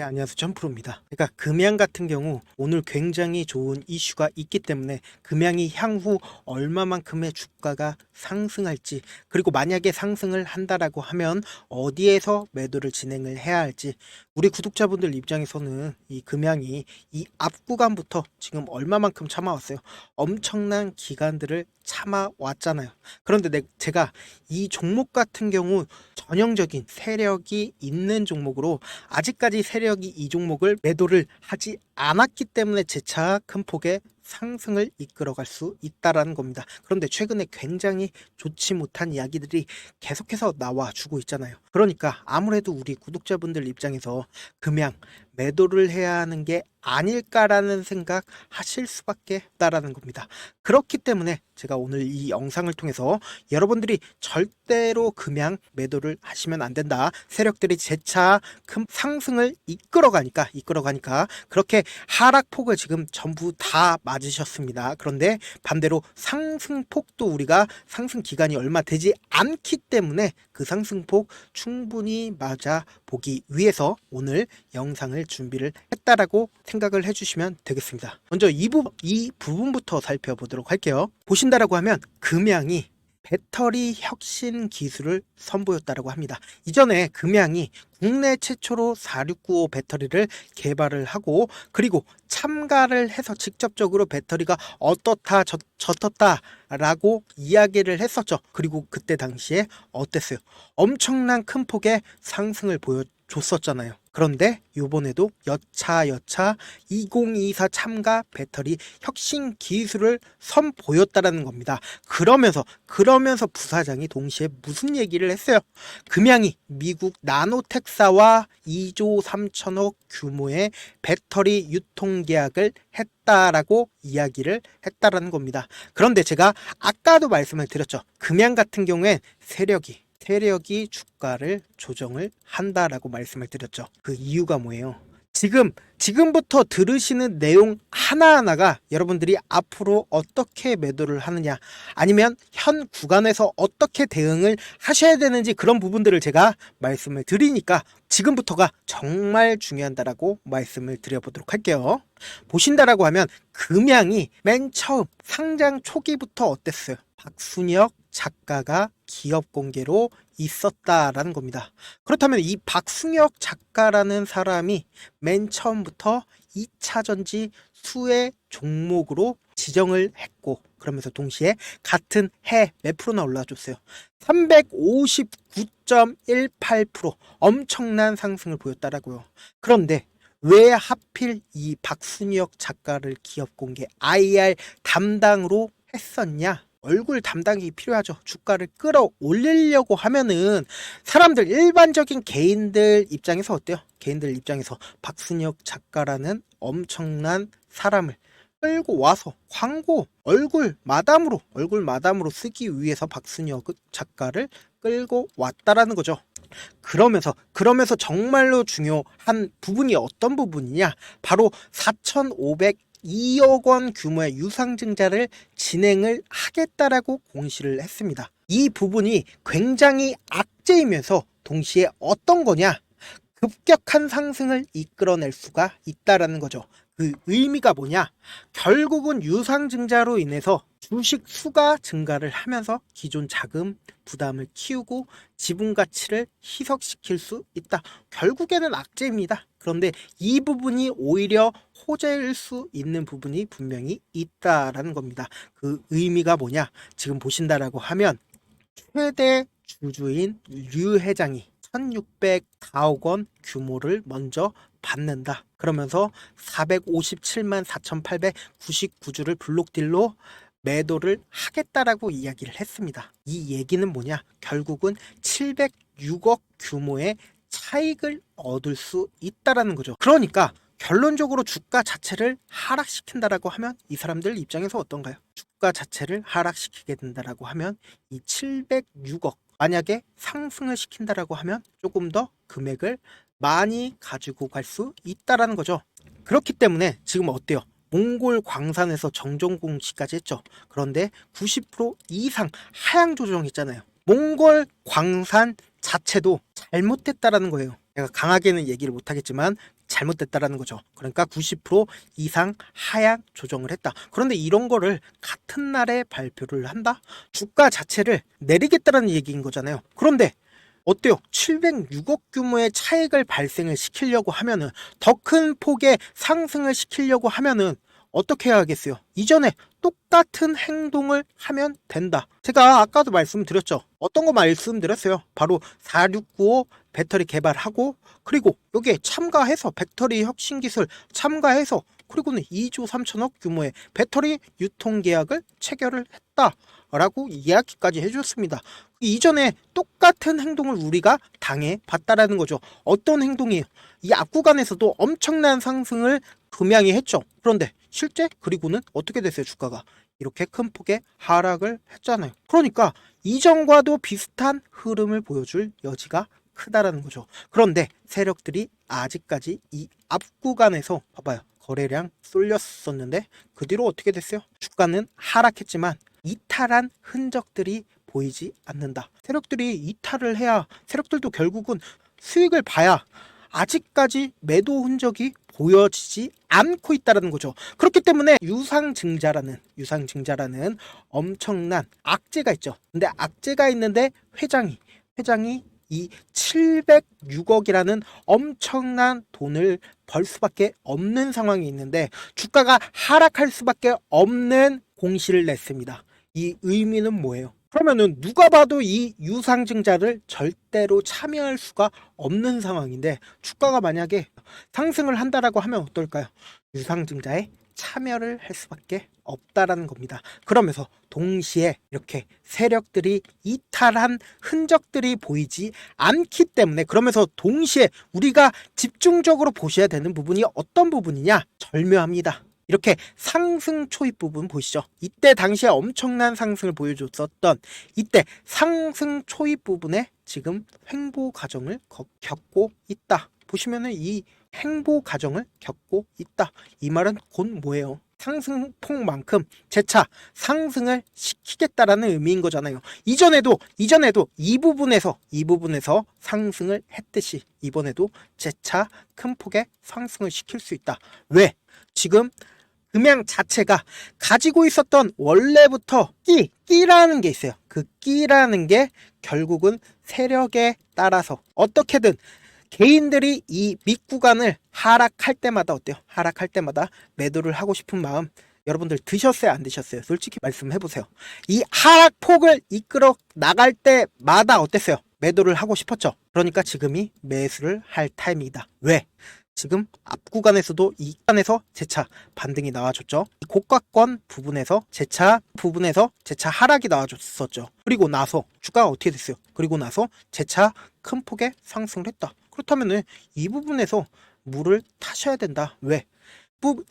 네, 안녕하세요. 점프로입니다. 그러니까 금양 같은 경우 오늘 굉장히 좋은 이슈가 있기 때문에 금양이 향후 얼마만큼의 주가가 상승할지, 그리고 만약에 상승을 한다라고 하면 어디에서 매도를 진행을 해야 할지, 우리 구독자분들 입장에서는 이 금양이 이 앞 구간부터 지금 얼마만큼 참아왔어요. 엄청난 기간들을 참아왔잖아요. 그런데 제가 이 종목 같은 경우 전형적인 세력이 있는 종목으로 아직까지 세력이 이 종목을 매도를 하지 않았기 때문에 재차 큰 폭의 상승을 이끌어갈 수 있다라는 겁니다. 그런데 최근에 굉장히 좋지 못한 이야기들이 계속해서 나와주고 있잖아요. 그러니까 아무래도 우리 구독자분들 입장에서 금양 매도를 해야 하는 게 아닐까라는 생각 하실 수밖에 없다라는 겁니다. 그렇기 때문에 제가 오늘 이 영상을 통해서 여러분들이 절대로 금양 매도를 하시면 안 된다. 세력들이 재차 큰 상승을 이끌어가니까 그렇게 하락폭을 지금 전부 다 맞으셨습니다. 그런데 반대로 상승폭도 우리가 상승 기간이 얼마 되지 않기 때문에 그 상승폭 충분히 맞아 보기 위해서 오늘 영상을 준비를 했다라고 생각을 해주시면 되겠습니다. 먼저 이 부분부터 살펴보도록 할게요. 보신다라고 하면 금양이 배터리 혁신 기술을 선보였다라고 합니다. 이전에 금양이 국내 최초로 4695 배터리를 개발을 하고, 그리고 참가를 해서 직접적으로 배터리가 어떻다 저떻다 라고 이야기를 했었죠. 그리고 그때 당시에 어땠어요? 엄청난 큰 폭의 상승을 보여줬었잖아요. 그런데 이번에도 여차 2024 참가 배터리 혁신 기술을 선보였다라는 겁니다. 그러면서 부사장이 동시에 무슨 얘기를 했어요? 금양이 미국 나노텍사와 2조 3천억 규모의 배터리 유통 계약을 했다라고 이야기를 했다라는 겁니다. 그런데 제가 아까도 말씀을 드렸죠. 금양 같은 경우엔 세력이 주가를 조정을 한다라고 말씀을 드렸죠. 그 이유가 뭐예요? 지금부터 들으시는 내용 하나하나가 여러분들이 앞으로 어떻게 매도를 하느냐, 아니면 현 구간에서 어떻게 대응을 하셔야 되는지, 그런 부분들을 제가 말씀을 드리니까 지금부터가 정말 중요하다라고 말씀을 드려보도록 할게요. 보신다라고 하면 금양이 맨 처음 상장 초기부터 어땠어요? 박순혁 작가가 기업 공개로 있었다라는 겁니다. 그렇다면 이 박순혁 작가라는 사람이 맨 처음부터 2차전지 수혜 종목으로 지정을 했고, 그러면서 동시에 같은 해 몇 프로나 올라줬어요? 359.18%, 엄청난 상승을 보였다라고요. 그런데 왜 하필 이 박순혁 작가를 기업 공개 IR 담당으로 했었냐? 얼굴 담당이 필요하죠. 주가를 끌어올리려고 하면은 사람들, 일반적인 개인들 입장에서 어때요? 개인들 입장에서 박순혁 작가라는 엄청난 사람을 끌고 와서 광고 얼굴 마담으로 쓰기 위해서 박순혁 작가를 끌고 왔다라는 거죠. 그러면서 정말로 중요한 부분이 어떤 부분이냐? 바로 4,502억 원 규모의 유상증자를 진행을 하겠다라고 공시를 했습니다. 이 부분이 굉장히 악재이면서 동시에 어떤 거냐? 급격한 상승을 이끌어낼 수가 있다라는 거죠. 그 의미가 뭐냐? 결국은 유상증자로 인해서 주식 수가 증가를 하면서 기존 자금 부담을 키우고 지분 가치를 희석시킬 수 있다. 결국에는 악재입니다. 그런데 이 부분이 오히려 호재일 수 있는 부분이 분명히 있다라는 겁니다. 그 의미가 뭐냐? 지금 보신다라고 하면 최대 주주인 류 회장이 1,604억 원 규모를 먼저 받는다. 그러면서 457만 4,899주를 블록딜로 매도를 하겠다라고 이야기를 했습니다. 이 얘기는 뭐냐? 결국은 706억 규모의 차익을 얻을 수 있다라는 거죠. 그러니까 결론적으로 주가 자체를 하락시킨다라고 하면 이 사람들 입장에서 어떤가요? 주가 자체를 하락시키게 된다라고 하면 이 706억, 만약에 상승을 시킨다라고 하면 조금 더 금액을 많이 가지고 갈 수 있다라는 거죠. 그렇기 때문에 지금 어때요? 몽골 광산에서 정정 공시까지 했죠. 그런데 90% 이상 하향 조정했잖아요. 몽골 광산 자체도 잘못됐다라는 거예요. 제가 강하게는 얘기를 못하겠지만 잘못됐다라는 거죠. 그러니까 90% 이상 하향 조정을 했다. 그런데 이런 거를 같은 날에 발표를 한다? 주가 자체를 내리겠다라는 얘기인 거잖아요. 그런데 어때요? 706억 규모의 차익을 발생을 시키려고 하면은, 더 큰 폭의 상승을 시키려고 하면은 어떻게 해야겠어요? 이전에 똑같은 행동을 하면 된다. 제가 아까도 말씀드렸죠. 어떤 거 말씀드렸어요? 바로 4695 배터리 개발하고, 그리고 여기에 참가해서 배터리 혁신 기술 참가해서, 그리고는 2조 3천억 규모의 배터리 유통 계약을 체결을 했다라고 이야기까지 해줬습니다. 이전에 똑같은 행동을 우리가 당해봤다라는 거죠. 어떤 행동이에요? 이 앞구간에서도 엄청난 상승을 금양이 했죠. 그런데 실제 그리고는 어떻게 됐어요? 주가가 이렇게 큰 폭의 하락을 했잖아요. 그러니까 이전과도 비슷한 흐름을 보여줄 여지가 크다라는 거죠. 그런데 세력들이 아직까지 이 앞구간에서 봐봐요. 거래량 쏠렸었는데 그 뒤로 어떻게 됐어요? 주가는 하락했지만 이탈한 흔적들이 보이지 않는다. 세력들이 이탈을 해야, 세력들도 결국은 수익을 봐야 아직까지 매도 흔적이 보여지지 않고 있다는 거죠. 그렇기 때문에 유상증자라는 엄청난 악재가 있죠. 근데 악재가 있는데 회장이 이 706억이라는 엄청난 돈을 벌 수밖에 없는 상황이 있는데 주가가 하락할 수밖에 없는 공시를 냈습니다. 이 의미는 뭐예요? 그러면은 누가 봐도 이 유상증자를 절대로 참여할 수가 없는 상황인데, 주가가 만약에 상승을 한다라고 하면 어떨까요? 유상증자에 참여를 할 수밖에 없다라는 겁니다. 그러면서 동시에 이렇게 세력들이 이탈한 흔적들이 보이지 않기 때문에, 그러면서 동시에 우리가 집중적으로 보셔야 되는 부분이 어떤 부분이냐? 절묘합니다. 이렇게 상승 초입 부분 보시죠. 이때 당시에 엄청난 상승을 보여줬었던 이때 상승 초입 부분에 지금 횡보 과정을 겪고 있다. 보시면은 이 횡보 과정을 겪고 있다. 이 말은 곧 뭐예요? 상승폭만큼 재차 상승을 시키겠다라는 의미인 거잖아요. 이전에도 이 부분에서 상승을 했듯이 이번에도 재차 큰 폭의 상승을 시킬 수 있다. 왜? 지금 금양 자체가 가지고 있었던 원래부터 끼라는 게 있어요. 그 끼라는 게 결국은 세력에 따라서 어떻게든 개인들이 이 밑구간을 하락할 때마다 어때요? 하락할 때마다 매도를 하고 싶은 마음 여러분들 드셨어요? 안 드셨어요? 솔직히 말씀해보세요. 이 하락폭을 이끌어 나갈 때마다 어땠어요? 매도를 하고 싶었죠. 그러니까 지금이 매수를 할 타이밍이다. 왜? 지금 앞구간에서도 이 구간에서 재차 반등이 나와줬죠. 이 고가권 부분에서 재차 하락이 나와줬었죠. 그리고 나서 주가가 어떻게 됐어요? 그리고 나서 재차 큰 폭의 상승을 했다. 그렇다면 이 부분에서 물을 타셔야 된다. 왜?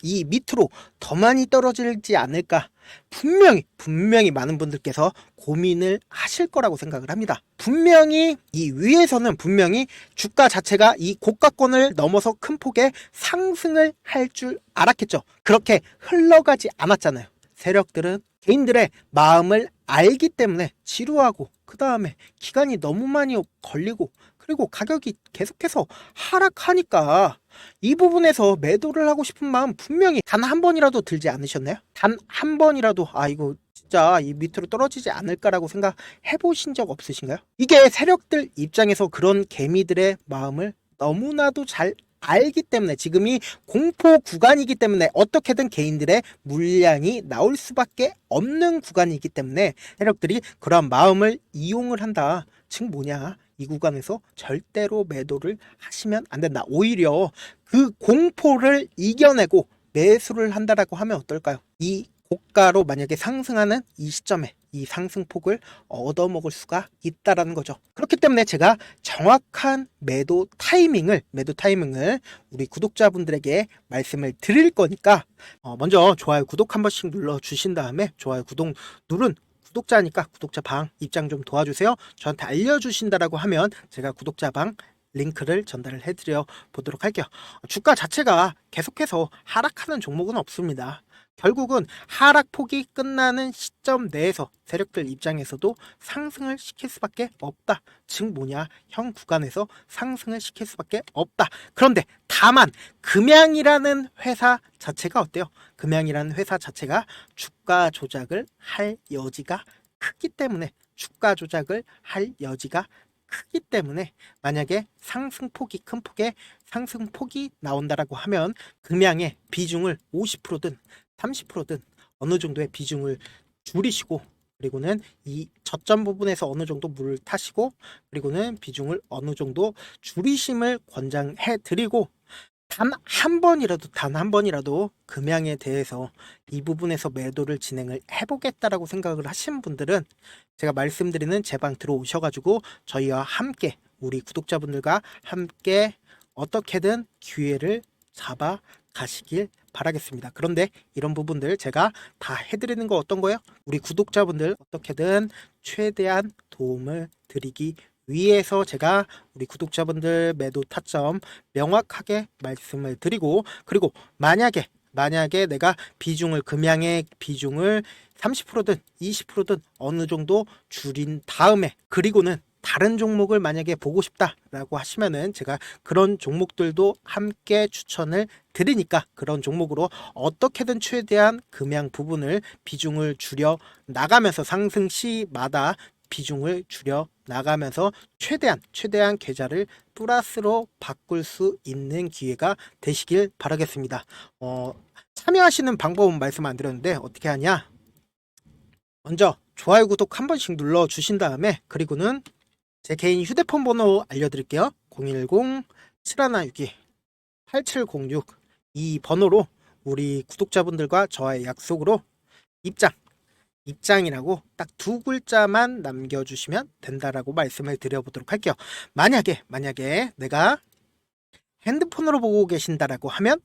이 밑으로 더 많이 떨어지지 않을까? 분명히 많은 분들께서 고민을 하실 거라고 생각을 합니다. 분명히 이 위에서는 분명히 주가 자체가 이 고가권을 넘어서 큰 폭의 상승을 할 줄 알았겠죠. 그렇게 흘러가지 않았잖아요. 세력들은 개인들의 마음을 알기 때문에 지루하고, 그 다음에 기간이 너무 많이 걸리고, 그리고 가격이 계속해서 하락하니까 이 부분에서 매도를 하고 싶은 마음 분명히 단 한 번이라도 들지 않으셨나요? 단 한 번이라도 이거 진짜 이 밑으로 떨어지지 않을까라고 생각해 보신 적 없으신가요? 이게 세력들 입장에서 그런 개미들의 마음을 너무나도 잘 알기 때문에, 지금이 공포 구간이기 때문에 어떻게든 개인들의 물량이 나올 수밖에 없는 구간이기 때문에 세력들이 그런 마음을 이용을 한다. 즉 뭐냐? 이 구간에서 절대로 매도를 하시면 안 된다. 오히려 그 공포를 이겨내고 매수를 한다라고 하면 어떨까요? 이 고가로 만약에 상승하는 이 시점에 이 상승폭을 얻어먹을 수가 있다라는 거죠. 그렇기 때문에 제가 정확한 매도 타이밍을 우리 구독자분들에게 말씀을 드릴 거니까 먼저 좋아요, 구독 한 번씩 눌러주신 다음에, 좋아요, 구독 누른 구독자니까 구독자 방 입장 좀 도와주세요. 저한테 알려주신다라고 하면 제가 구독자 방 링크를 전달을 해드려 보도록 할게요. 주가 자체가 계속해서 하락하는 종목은 없습니다. 결국은 하락폭이 끝나는 시점 내에서 세력들 입장에서도 상승을 시킬 수밖에 없다. 즉 뭐냐? 현 구간에서 상승을 시킬 수밖에 없다. 그런데 다만 금양이라는 회사 자체가 어때요? 금양이라는 회사 자체가 주가 조작을 할 여지가 크기 때문에 만약에 상승폭이 큰 폭의 상승폭이 나온다라고 하면 금양의 비중을 50%든 30%든 어느 정도의 비중을 줄이시고, 그리고는 이 저점 부분에서 어느 정도 물을 타시고, 그리고는 비중을 어느 정도 줄이심을 권장해 드리고, 단 한 번이라도 금양에 대해서 이 부분에서 매도를 진행을 해보겠다라고 생각을 하신 분들은 제가 말씀드리는 제 방 들어오셔가지고 저희와 함께, 우리 구독자분들과 함께 어떻게든 기회를 잡아 가시길 바라겠습니다. 그런데 이런 부분들 제가 다 해드리는 거 어떤 거예요? 우리 구독자분들 어떻게든 최대한 도움을 드리기 위해서 제가 우리 구독자분들 매도 타점 명확하게 말씀을 드리고, 그리고 만약에 내가 금양의 비중을 30%든 20%든 어느 정도 줄인 다음에, 그리고는 다른 종목을 만약에 보고 싶다라고 하시면은 제가 그런 종목들도 함께 추천을 드리니까 그런 종목으로 어떻게든 최대한 금양 부분을 비중을 줄여 나가면서, 상승 시마다 비중을 줄여 나가면서 최대한 계좌를 플러스로 바꿀 수 있는 기회가 되시길 바라겠습니다. 참여하시는 방법은 말씀 안 드렸는데 어떻게 하냐? 먼저 좋아요, 구독 한 번씩 눌러 주신 다음에, 그리고는 제 개인 휴대폰 번호 알려드릴게요. 010-7162-8706 이 번호로 우리 구독자분들과 저의 약속으로 입장이라고 딱 두 글자만 남겨주시면 된다라고 말씀을 드려보도록 할게요. 만약에 내가 핸드폰으로 보고 계신다라고 하면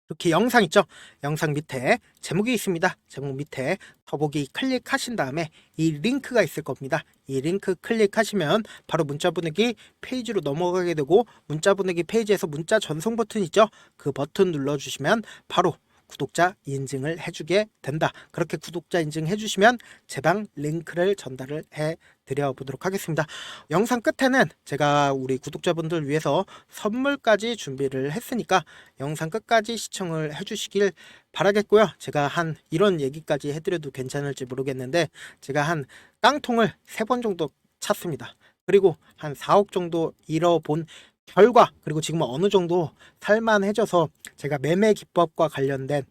이렇게 영상 있죠? 영상 밑에 제목이 있습니다. 제목 밑에 더보기 클릭하신 다음에 이 링크가 있을 겁니다. 이 링크 클릭하시면 바로 문자 보내기 페이지로 넘어가게 되고, 문자 보내기 페이지에서 문자 전송 버튼 있죠? 그 버튼 눌러주시면 바로 구독자 인증을 해주게 된다. 그렇게 구독자 인증 해주시면 제 방 링크를 전달을 해 드려보도록 하겠습니다. 영상 끝에는 제가 우리 구독자분들 위해서 선물까지 준비를 했으니까 영상 끝까지 시청을 해주시길 바라겠고요. 제가 이런 얘기까지 해드려도 괜찮을지 모르겠는데, 제가 한 깡통을 3번 정도 찼습니다. 그리고 한 4억 정도 잃어본 결과, 그리고 지금 어느 정도 살만해져서 제가 매매 기법과 관련된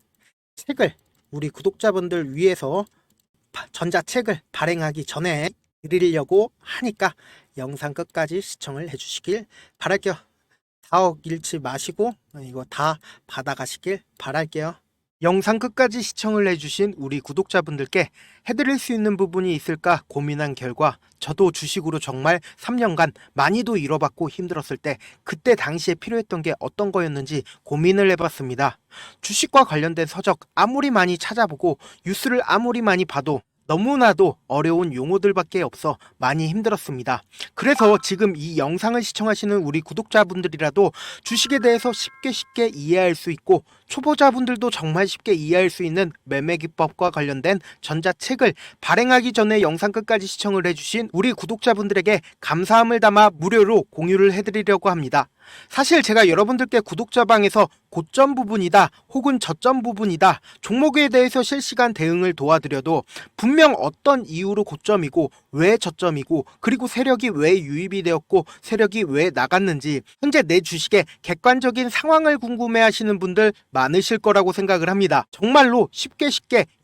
책을 우리 구독자분들 위해서 전자책을 발행하기 전에 드리려고 하니까 영상 끝까지 시청을 해주시길 바랄게요. 4억 잃지 마시고 이거 다 받아가시길 바랄게요. 영상 끝까지 시청을 해주신 우리 구독자분들께 해드릴 수 있는 부분이 있을까 고민한 결과, 저도 주식으로 정말 3년간 많이도 잃어봤고 힘들었을 때 그때 당시에 필요했던 게 어떤 거였는지 고민을 해봤습니다. 주식과 관련된 서적 아무리 많이 찾아보고 뉴스를 아무리 많이 봐도 너무나도 어려운 용어들밖에 없어 많이 힘들었습니다. 그래서 지금 이 영상을 시청하시는 우리 구독자분들이라도 주식에 대해서 쉽게 이해할 수 있고, 초보자분들도 정말 쉽게 이해할 수 있는 매매 기법과 관련된 전자책을 발행하기 전에 영상 끝까지 시청을 해주신 우리 구독자분들에게 감사함을 담아 무료로 공유를 해드리려고 합니다. 사실 제가 여러분들께 구독자방에서 고점 부분이다 혹은 저점 부분이다, 종목에 대해서 실시간 대응을 도와드려도 분명 어떤 이유로 고점이고 왜 저점이고, 그리고 세력이 왜 유입이 되었고 세력이 왜 나갔는지 현재 내 주식의 객관적인 상황을 궁금해하시는 분들 많으실 거라고 생각을 합니다. 정말로 쉽게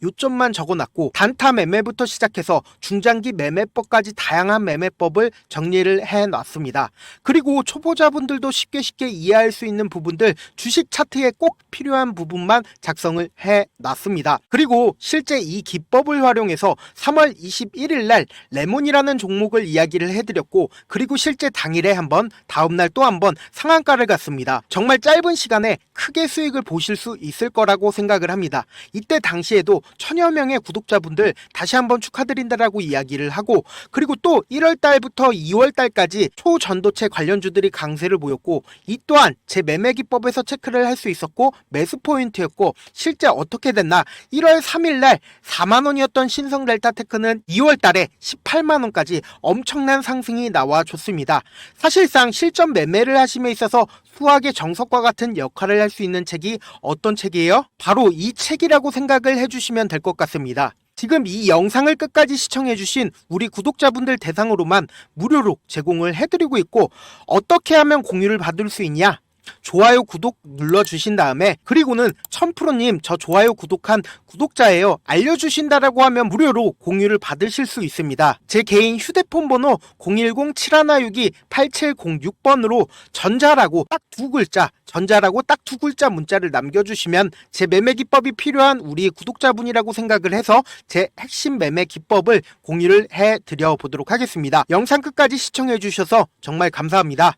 요점만 적어놨고 단타 매매부터 시작해서 중장기 매매법까지 다양한 매매법을 정리를 해놨습니다. 그리고 초보자분들도 쉽게 이해할 수 있는 부분들, 주식 차트에 꼭 필요한 부분만 작성을 해놨습니다. 그리고 실제 이 기법을 활용해서 3월 21일 날 레몬이라는 종목을 이야기를 해드렸고, 그리고 실제 당일에 한번, 다음날 또 한번 상한가를 갔습니다. 정말 짧은 시간에 크게 수익을 보실 수 있을 거라고 생각을 합니다. 이때 당시에도 1000여 명의 구독자분들 다시 한번 축하드린다라고 이야기를 하고, 그리고 또 1월 달부터 2월 달까지 초전도체 관련주들이 강세를 보였고, 이 또한 제 매매 기법에서 체크를 할 수 있었고 매수 포인트였고 실제 어떻게 됐나 1월 3일날 4만원이었던 신성 델타테크는 2월달에 18만원까지 엄청난 상승이 나와줬습니다. 사실상 실전 매매를 하심에 있어서 수학의 정석과 같은 역할을 할 수 있는 책이 어떤 책이에요? 바로 이 책이라고 생각을 해주시면 될 것 같습니다. 지금 이 영상을 끝까지 시청해주신 우리 구독자분들 대상으로만 무료로 제공을 해드리고 있고 어떻게 하면 공유를 받을 수 있냐? 좋아요 구독 눌러주신 다음에 그리고는 1000%님 저 좋아요 구독한 구독자예요 알려주신다라고 하면 무료로 공유를 받으실 수 있습니다. 제 개인 휴대폰 번호 010-7162-8706번으로 전자라고 딱 두 글자 문자를 남겨주시면 제 매매 기법이 필요한 우리 구독자분이라고 생각을 해서 제 핵심 매매 기법을 공유를 해드려 보도록 하겠습니다. 영상 끝까지 시청해 주셔서 정말 감사합니다.